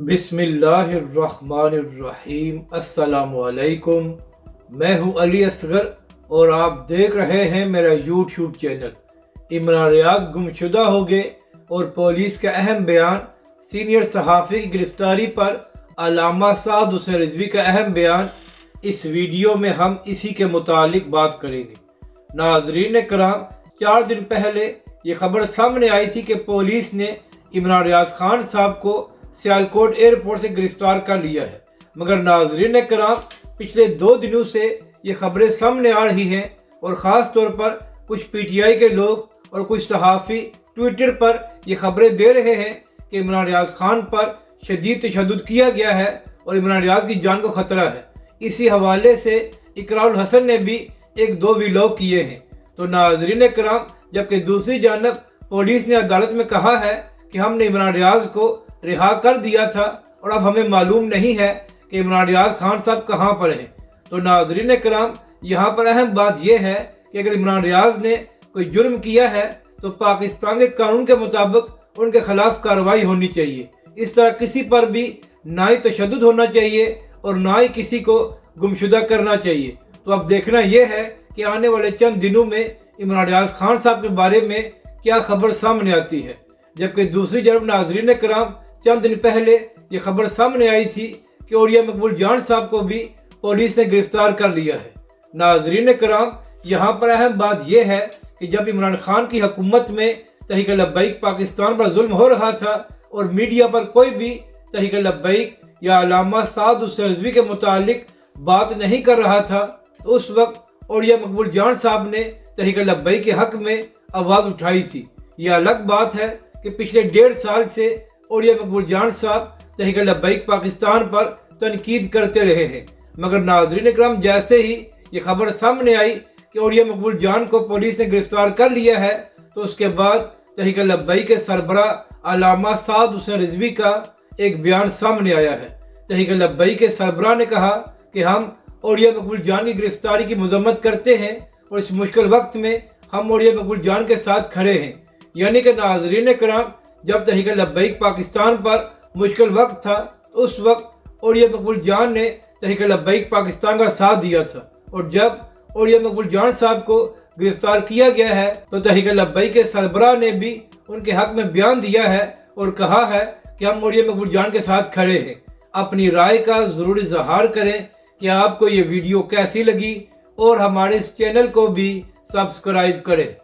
बिस्मिल्लाहिर्रहमानिर्रहीम। अस्सलाम वालेकुम। मैं हूं अली असगर और आप देख रहे हैं मेरा यूट्यूब चैनल। इमरान रियाज गुमशुदा हो गए और पुलिस का अहम बयान, सीनियर सहाफ़ी की गिरफ्तारी पर अल्लामा साद हुसैन रिजवी का अहम बयान। इस वीडियो में हम इसी के मुतालिक बात करेंगे। नाज़रीन कराम, 4 दिन पहले ये खबर सामने आई थी कि पुलिस ने इमरान रियाज खान साहब को सियालकोट एयरपोर्ट से गिरफ्तार कर लिया है। मगर नाज़रीन कराम, पिछले 2 दिनों से ये खबरें सामने आ रही हैं और ख़ास तौर पर कुछ PTI के लोग और कुछ सहाफ़ी ट्विटर पर ये खबरें दे रहे हैं कि इमरान रियाज खान पर शदीद तशद्दुद किया गया है और इमरान रियाज की जान को ख़तरा है। इसी हवाले से इकरारुल हसन ने भी 1-2 व्लॉग किए हैं। तो नाज़रीन कराम, जबकि दूसरी जानब पुलिस ने अदालत में कहा है कि हमने इमरान रियाज को रिहा कर दिया था और अब हमें मालूम नहीं है कि इमरान रियाज खान साहब कहाँ पर हैं। तो नाज़रीन कराम, यहाँ पर अहम बात यह है कि अगर इमरान रियाज ने कोई जुर्म किया है तो पाकिस्तान के कानून के मुताबिक उनके खिलाफ कार्रवाई होनी चाहिए। इस तरह किसी पर भी ना ही तशद्दुद होना चाहिए और ना ही किसी को गुमशुदा करना चाहिए। तो अब देखना यह है कि आने वाले चंद दिनों में इमरान रियाज खान साहब के बारे में क्या खबर सामने आती है। जबकि दूसरी तरफ नाज़रीन कराम, चंद दिन पहले ये खबर सामने आई थी कि औलिया मकबूल जान साहब को भी पुलिस ने गिरफ्तार कर लिया है। नाज़रीन कराम, यहाँ पर अहम बात यह है कि जब इमरान खान की हुकूमत में तहरीक लब्बैक पाकिस्तान पर जुल्म हो रहा था और मीडिया पर कोई भी तहरीक लब्बैक या अल्लामा साद हुसैन रिजवी के मुतालिक बात नहीं कर रहा था, तो उस वक्त औलिया मकबूल जान साहब ने तहरीक लब्बैक के हक़ में आवाज़ उठाई थी। यह अलग बात है कि पिछले 1.5 साल से औलिया मकबूल जान साहब तहरीक लब्बैक पाकिस्तान पर तनकीद करते रहे हैं। मगर नाज़रीन कराम, जैसे ही ये खबर सामने आई कि औलिया मकबूल जान को पुलिस ने गिरफ्तार कर लिया है, तो उसके बाद तहरीक लब्बैक के सरबरा अल्लामा साद हुसैन रिजवी का एक बयान सामने आया है। तहरीक लब्बैक के सरबरा ने कहा कि हम औलिया मकबूल जान की गिरफ्तारी की मजम्मत करते हैं और इस मुश्किल वक्त में हम औलिया मकबूल जान के साथ खड़े हैं। यानी कि नाज़रीन कराम, जब तहरीक लब्बैक पाकिस्तान पर मुश्किल वक्त था तो उस वक्त औलिया मकबूल जान ने तहरीक लब्बैक पाकिस्तान का साथ दिया था, और जब औलिया मकबूल जान साहब को गिरफ्तार किया गया है तो तहरीक लब्बैक के सरबराह ने भी उनके हक़ में बयान दिया है और कहा है कि हम औलिया मकबूल जान के साथ खड़े हैं। अपनी राय का ज़रूर इज़हार करें कि आपको ये वीडियो कैसी लगी और हमारे इस चैनल को भी सब्सक्राइब करें।